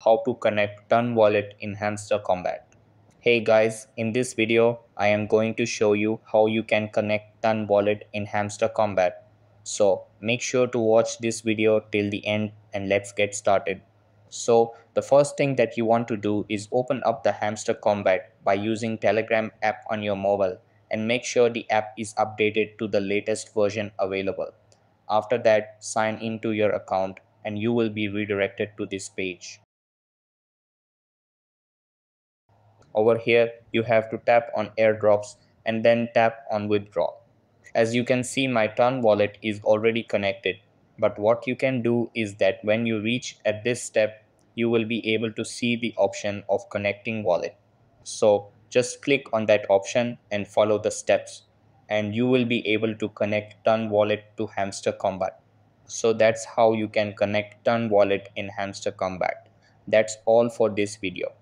how to connect Turn Wallet in Hamster Kombat. Hey guys, in this video, I am going to show you how you can connect Turn Wallet in Hamster Kombat. So make sure to watch this video till the end and let's get started. So the first thing that you want to do is open up the Hamster Kombat by using Telegram app on your mobile and make sure the app is updated to the latest version available. After that, sign into your account and you will be redirected to this page. Over here, you have to tap on airdrops and then tap on withdraw. As you can see, my Turn wallet is already connected. But what you can do is that when you reach at this step, you will be able to see the option of connecting wallet. So just click on that option and follow the steps and you will be able to connect Turn wallet to Hamster Kombat. So that's how you can connect Turn wallet in Hamster Kombat. That's all for this video.